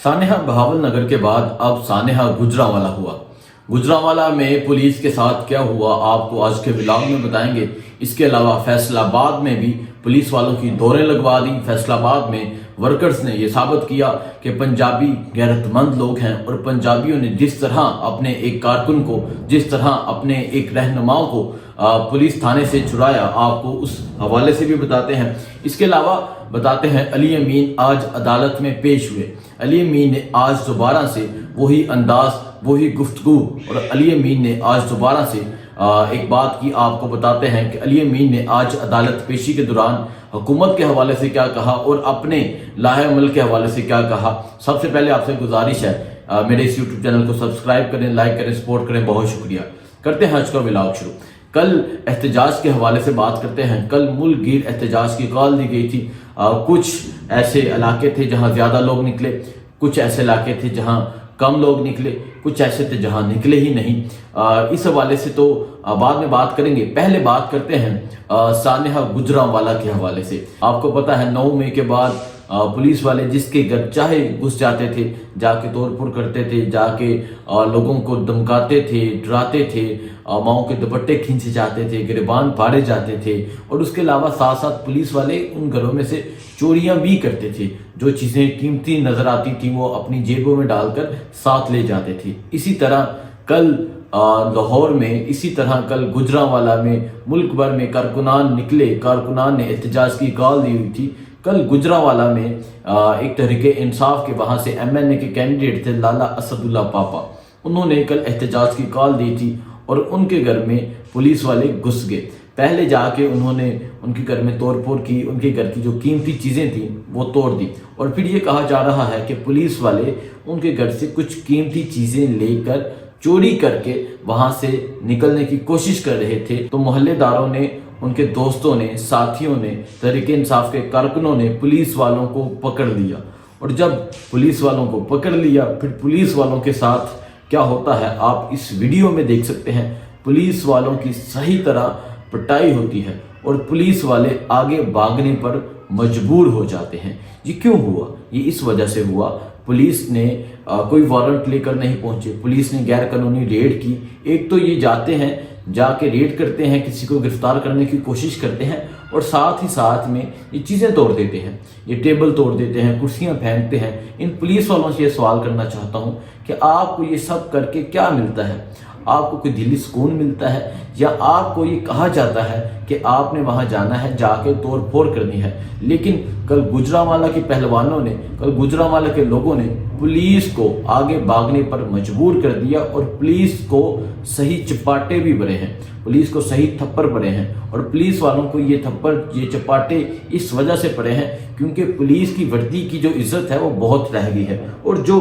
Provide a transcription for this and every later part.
सानेहा बहावल नगर के बाद अब सानेहा गुजरांवाला हुआ। गुजरांवाला में पुलिस के साथ क्या हुआ आपको आज के व्लॉग में बताएंगे। इसके अलावा फैसलाबाद में भी पुलिस वालों की दौरें लगवा दी। फैसलाबाद में वर्कर्स ने यह साबित किया कि पंजाबी गैरतमंद लोग हैं और पंजाबियों ने जिस तरह अपने एक कारकुन को, जिस तरह अपने एक रहनुमा को पुलिस थाने से छुड़ाया, आपको उस हवाले से भी बताते हैं। इसके अलावा बताते हैं अली अमीन आज अदालत में पेश हुए। अली अमीन ने आज दोबारा से वही अंदाज, वही गुफ्तगू, और अली अमीन ने आज दोबारा से एक बात की आपको बताते हैं कि अली अमीन ने आज अदालत पेशी के दौरान हुकूमत के हवाले से क्या कहा और अपने लाहे अमल के हवाले से क्या कहा। सबसे पहले आपसे गुजारिश है मेरे इस यूट्यूब चैनल को सब्सक्राइब करें, लाइक करें, सपोर्ट करें। बहुत शुक्रिया। करते हैं आज का व्लॉग शुरू। कल एहतजाज के हवाले से बात करते हैं। कल मुल्क गिर एहतजाज की कॉल दी गई थी। कुछ ऐसे इलाके थे जहां ज्यादा लोग निकले, कुछ ऐसे इलाके थे जहां कम लोग निकले, कुछ ऐसे थे जहां निकले ही नहीं। इस हवाले से तो बाद में बात करेंगे। पहले बात करते हैं सानेहा गुजरांवाला के हवाले से। आपको पता है 9 मई के बाद पुलिस वाले जिसके घर चाहे घुस जाते थे, जाके तोड़फोड़ करते थे, जाके लोगों को धमकाते थे, डराते थे, माओं के दुपट्टे खींचे जाते थे, गिरबान फाड़े जाते थे, और उसके अलावा साथ साथ पुलिस वाले उन घरों में से चोरियां भी करते थे। जो चीजें कीमती नजर आती थी वो अपनी जेबों में डालकर साथ ले जाते थे। इसी तरह कल लाहौर में, इसी तरह कल गुजरांवाला में, मुल्क भर में कारकुनान निकले। कारकुनान ने एहतजाज की कॉल दी हुई थी। कल गुजरांवाला में एक तहरीके इंसाफ के वहां से MNA के कैंडिडेट थे लाला असदुल्ला पापा। उन्होंने कल एहतजाज की कॉल दी थी और उनके घर में पुलिस वाले घुस गए। पहले जाके उन्होंने उनके घर में तोड़फोड़ की, उनके घर की जो कीमती चीजें थी वो तोड़ दी, और फिर ये कहा जा रहा है कि पुलिस वाले उनके घर से कुछ कीमती चीजें लेकर चोरी करके वहां से निकलने की कोशिश कर रहे थे। तो मोहल्लेदारों ने, उनके दोस्तों ने, साथियों ने, तहरीके इंसाफ के कारकुनों ने पुलिस वालों को पकड़ लिया। और जब पुलिस वालों को पकड़ लिया, फिर पुलिस वालों के साथ क्या होता है आप इस वीडियो में देख सकते हैं। पुलिस वालों की सही तरह पिटाई होती है और पुलिस वाले आगे भागने पर मजबूर हो जाते हैं। ये क्यों हुआ? ये इस वजह से हुआ, पुलिस ने कोई वारंट लेकर नहीं पहुंचे, पुलिस ने गैर कानूनी रेड की। एक तो ये जाते हैं, जाके रेड करते हैं, किसी को गिरफ्तार करने की कोशिश करते हैं, और साथ ही साथ में ये चीज़ें तोड़ देते हैं, ये टेबल तोड़ देते हैं, कुर्सियां फेंकते हैं। इन पुलिस वालों से ये सवाल करना चाहता हूं कि आपको ये सब करके क्या मिलता है? आपको कोई दिली सुकून मिलता है, या आपको ये कहा जाता है कि आपने वहां जाना है, जाके तोड़ फोड़ करनी है? लेकिन कल गुजरांवाला के पहलवानों ने, कल गुजरांवाला के लोगों ने पुलिस को आगे भागने पर मजबूर कर दिया, और पुलिस को सही चपाटे भी बने हैं, पुलिस को सही थप्पड़ पड़े हैं। और पुलिस वालों को ये थप्पड़, ये चपाटे इस वजह से पड़े हैं क्योंकि पुलिस की वर्दी की जो इज्जत है वो बहुत रह गई है, और जो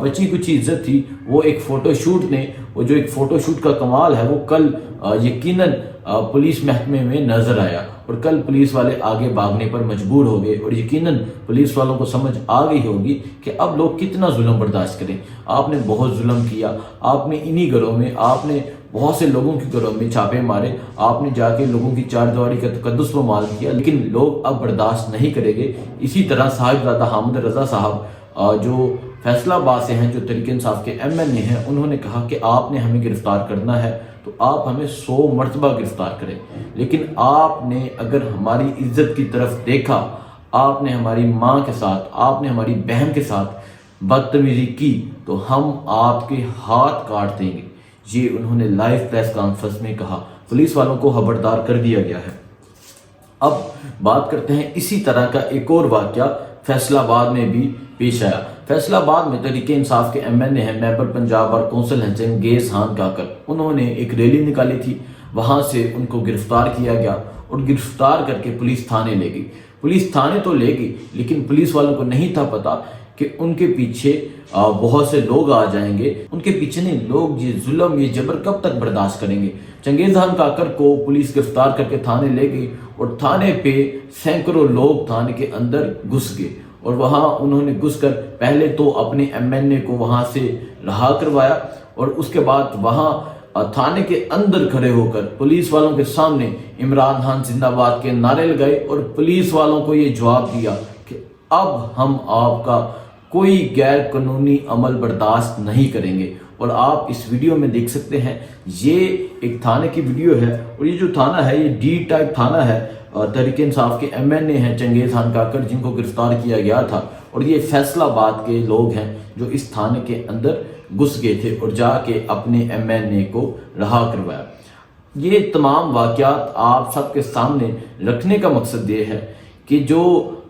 बची कुछ इज्जत थी वो एक फोटोशूट ने, वो जो एक फोटोशूट का कमाल है वो कल यकीनन पुलिस महकमे में नजर आया, और कल पुलिस वाले आगे भागने पर मजबूर हो गए। और यकीनन पुलिस वालों को समझ आ गई होगी कि अब लोग कितना जुल्म बर्दाश्त करें। आपने बहुत जुल्म किया, आपने इन्हीं घरों में, आपने बहुत से लोगों के घरों में छापे मारे, आपने जाके लोगों की चारदीवारी का तकद्दुस पर माल किया, लेकिन लोग अब बर्दाश्त नहीं करेंगे। इसी तरह साहिबजादा हामिद रजा साहब जो फैसलाबाद से हैं, जो तहरीके इंसाफ के MNA हैं, उन्होंने कहा कि आपने हमें गिरफ्तार करना है तो आप हमें 100 मरतबा गिरफ्तार करें, लेकिन आपने अगर हमारी इज्जत की तरफ देखा, आपने हमारी माँ के साथ, आपने हमारी बहन के साथ बदतमीजी की, तो हम आपके हाथ काट देंगे। ये उन्होंने लाइव प्रेस कॉन्फ्रेंस में कहा। पुलिस वालों को खबरदार कर दिया गया है। अब बात करते हैं इसी तरह का एक और वाकया फैसलाबाद में भी पेश आया। फैसलाबाद में तहरीके इंसाफ के MNA हैं, मेंबर पंजाब बार कौंसिल हैं चंगेज खान काकर, उन्होंने एक रैली निकाली थी। वहां से उनको गिरफ्तार किया गया और गिरफ्तार करके पुलिस थाने ले गई। पुलिस थाने तो ले गई, लेकिन पुलिस वालों को नहीं था पता कि उनके पीछे बहुत से लोग आ जाएंगे। उनके पीछे नहीं, लोग ये जुल्म, ये जबर कब तक बर्दाश्त करेंगे? चंगेज खान काकर को पुलिस गिरफ्तार करके थाने ले गई, और थाने पे सैकड़ों लोग थाने के अंदर घुस गए, और वहां उन्होंने घुसकर पहले तो अपने MNA को वहां से रहा करवाया, और उसके बाद वहां थाने के अंदर खड़े होकर पुलिस वालों के सामने इमरान खान जिंदाबाद के नारे लगाए, और पुलिस वालों को ये जवाब दिया कि अब हम आपका कोई गैर कानूनी अमल बर्दाश्त नहीं करेंगे। और आप इस वीडियो में देख सकते हैं, ये एक थाने की वीडियो है और ये जो थाना है ये डी टाइप थाना है। तहरीक इंसाफ के MNA हैं चंगेज़ खान काकड़, जिनको गिरफ्तार किया गया था, और ये फैसलाबाद के लोग हैं जो इस थाने के अंदर घुस गए थे और जाके अपने MNA को रहा करवाया। ये तमाम वाक़यात आप सबके सामने रखने का मकसद ये है कि जो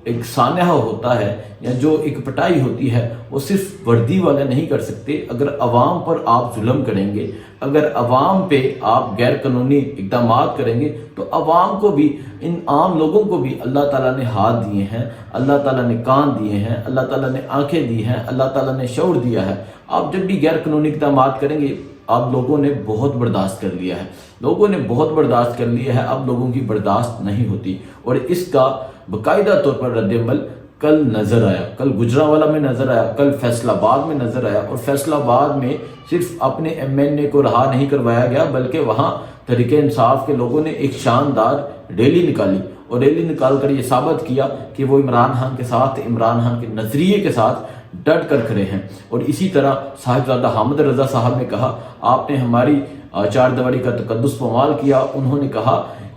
एक सानहा होता है या जो एक पिटाई होती है वो सिर्फ वर्दी वाले नहीं कर सकते। अगर अवाम पर आप जुल्म करेंगे, अगर अवाम पे आप गैर कानूनी इक़दाम करेंगे, तो अवाम को भी, इन आम लोगों को भी अल्लाह ताला ने हाथ दिए हैं, अल्लाह ताला ने कान दिए हैं, अल्लाह ताला ने आंखें दी हैं, अल्लाह ताला ने शऊर दिया है। आप जब भी गैर कानूनी इक़दाम करेंगे, आप लोगों ने बहुत बर्दाश्त कर लिया है, लोगों ने बहुत बर्दाश्त कर लिया है, अब लोगों की बर्दाश्त नहीं होती। और इसका बाकायदा तौर पर रद्द-ए-अमल कल नज़र आया, कल गुजरांवाला में नज़र आया, कल फैसलाबाद में नज़र आया। और फैसलाबाद में सिर्फ अपने MNA को रहा नहीं करवाया गया, बल्कि वहाँ तहरीक इंसाफ के लोगों ने एक शानदार रैली निकाली और रैली निकाल कर ये साबित किया कि वो इमरान खान के साथ, इमरान खान के नज़रिए के साथ डट कर खड़े हैं। और इसी तरह साहिबजादा हामिद रज़ा साहब ने कहा, आपने हमारी चार दीवारी का तकद्दुस पमाल किया। उन्होंने कहा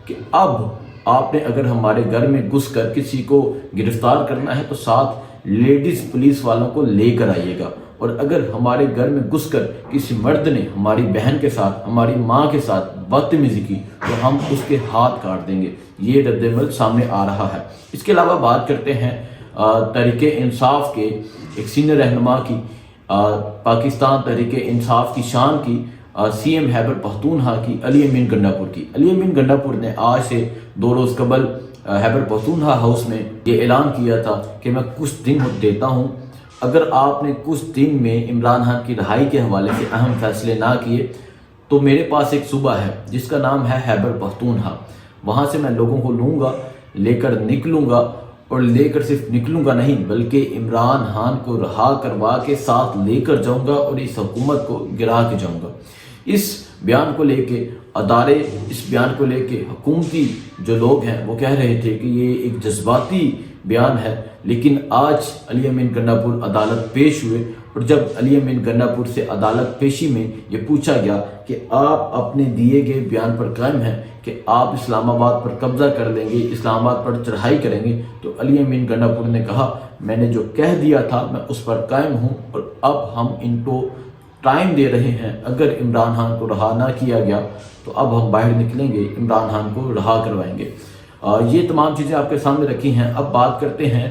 कि अब आपने अगर हमारे घर में घुसकर किसी को गिरफ्तार करना है तो साथ लेडीज़ पुलिस वालों को लेकर आइएगा, और अगर हमारे घर में घुसकर किसी मर्द ने हमारी बहन के साथ, हमारी माँ के साथ बदतमीज़ी की तो हम उसके हाथ काट देंगे। ये रद्द-ए-अमल सामने आ रहा है। इसके अलावा बात करते हैं तहरीक इंसाफ के एक सीनियर रहनुमा की, पाकिस्तान तहरीक इंसाफ की शान की, CM खैबर पख्तूनख्वा की, अली अमीन गंडापुर की। अली अमीन गंडापुर ने आज से 2 रोज़ कबल खैबर पख्तूनख्वा हाउस में ये ऐलान किया था कि मैं कुछ दिन देता हूँ, अगर आपने कुछ दिन में इमरान खान की रिहाई के हवाले से अहम फैसले ना किए तो मेरे पास एक सूबा है जिसका नाम है खैबर पख्तूनख्वा। वहाँ से मैं लोगों को लूँगा, लेकर निकलूँगा, और लेकर सिर्फ निकलूँगा नहीं बल्कि इमरान खान को रहा करवा के साथ लेकर जाऊँगा और इस हुकूमत को गिरा के जाऊँगा। इस बयान को लेके अदारे, इस बयान को लेके हुकूमती जो लोग हैं वो कह रहे थे कि ये एक जज्बाती बयान है, लेकिन आज अली अमीन गंडापुर अदालत पेश हुए और जब अली अमीन गंडापुर से अदालत पेशी में ये पूछा गया कि आप अपने दिए गए बयान पर कायम हैं कि आप इस्लामाबाद पर कब्जा कर लेंगे, इस्लामाबाद पर चढ़ाई करेंगे, तो अली अमीन गंडापुर ने कहा मैंने जो कह दिया था मैं उस पर कायम हूँ और अब हम इनको टाइम दे रहे हैं। अगर इमरान खान को रहा ना किया गया तो अब हम बाहर निकलेंगे, इमरान खान को रहा करवाएंगे। ये तमाम चीज़ें आपके सामने रखी हैं। अब बात करते हैं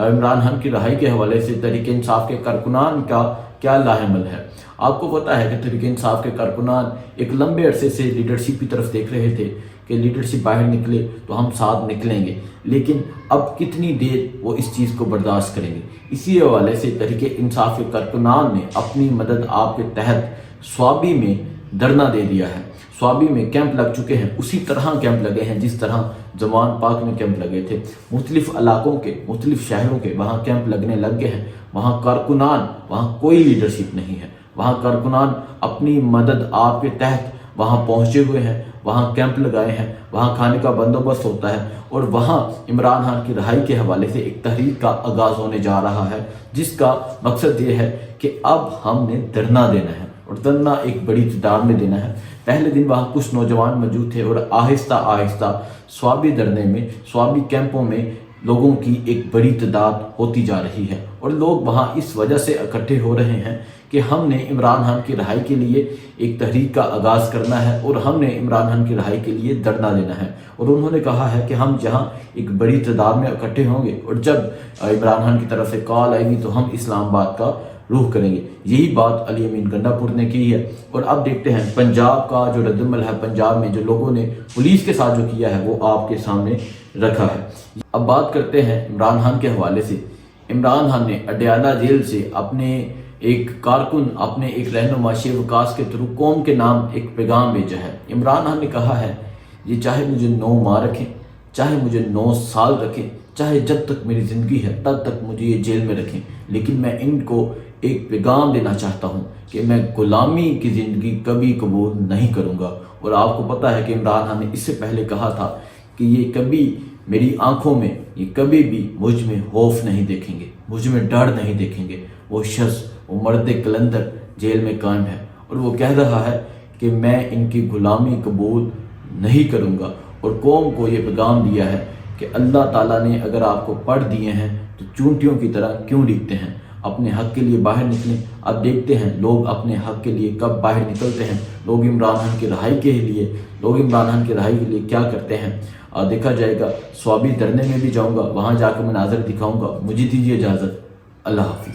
इमरान खान की रिहाई के हवाले से तहरीक इंसाफ के कारकुनान का क्या लाहेमल है। आपको पता है कि तहरीक इंसाफ के कारकुनान एक लंबे अरसे से लीडरशिप की तरफ देख रहे थे कि लीडरशिप बाहर निकले तो हम साथ निकलेंगे, लेकिन अब कितनी देर वो इस चीज़ को बर्दाश्त करेंगे। इसी हवाले से तहरीक इंसाफ के कारकुनान ने अपनी मदद आपके तहत स्वाबी में धरना दे दिया है। स्वाबी में कैंप लग चुके हैं, उसी तरह कैंप लगे हैं जिस तरह जमान पाक में कैंप लगे थे। मुख्तलिफ इलाकों के, मुख्तलिफ शहरों के वहाँ कैंप लगने लग गए हैं। वहाँ कारकुनान, वहाँ कोई लीडरशिप नहीं है, वहाँ कारकुनान अपनी मदद आपके तहत वहाँ पहुँचे हुए हैं, वहाँ कैंप लगाए हैं, वहाँ खाने का बंदोबस्त होता है और वहाँ इमरान खान की रिहाई के हवाले से एक तहरीक का आगाज़ होने जा रहा है जिसका मकसद ये है कि अब हमने धरना देना है और धरना एक बड़ी तादाद में देना है। पहले दिन वहाँ कुछ नौजवान मौजूद थे और आहिस्ता आहिस्ता स्वाबी धरने में, स्वाबी कैंपों में लोगों की एक बड़ी तादाद होती जा रही है और लोग वहाँ इस वजह से इकट्ठे हो रहे हैं कि हमने इमरान खान की रिहाई के लिए एक तहरीक का आगाज़ करना है और हमने इमरान खान की रिहाई के लिए धरना देना है। और उन्होंने कहा है कि हम जहाँ एक बड़ी तादाद में इकट्ठे होंगे और जब इमरान खान की तरफ से कॉल आएगी तो हम इस्लामाबाद का रुख करेंगे। यही बात अली अमीन गंडापुर ने की है। और अब देखते हैं पंजाब का जो रद्द-ए-अमल है, पंजाब में जो लोगों ने पुलिस के साथ जो किया है वो आपके सामने रखा है। अब बात करते हैं इमरान खान के हवाले से। इमरान खान ने अडयाला जेल से अपने एक कारकुन, अपने एक रहनुमा शेवकास के थ्रू कौम के नाम एक पैगाम भेजा है। इमरान खान ने कहा है ये चाहे मुझे 9 माह रखें, चाहे मुझे 9 साल रखें, चाहे जब तक मेरी ज़िंदगी है तब तक मुझे ये जेल में रखें, लेकिन मैं इनको एक पैगाम देना चाहता हूँ कि मैं गुलामी की ज़िंदगी कभी कबूल नहीं करूँगा। और आपको पता है कि इमरान खान ने इससे पहले कहा था कि ये कभी میری آنکھوں میں یہ کبھی بھی مجھ میں خوف نہیں دیکھیں گے, مجھ میں ڈر نہیں دیکھیں گے. وہ شخص, وہ مرد کلندر جیل میں قائم ہے اور وہ کہہ رہا ہے کہ میں ان کی غلامی قبول نہیں کروں گا, اور قوم کو یہ پیغام دیا ہے کہ اللہ تعالیٰ نے اگر آپ کو پڑھ دیے ہیں تو چونٹیوں کی طرح کیوں ڈگتے ہیں. اپنے حق کے لیے باہر نکلیں. اب دیکھتے ہیں لوگ اپنے حق کے لیے کب باہر نکلتے ہیں, لوگ عمران خان کی رہائی کے لیے کیا کرتے ہیں. دیکھا جائے گا. سوابی دھرنے میں بھی جاؤں گا, وہاں جا کے مناظر دکھاؤں گا. مجھے دیجیے اجازت. اللہ حافظ.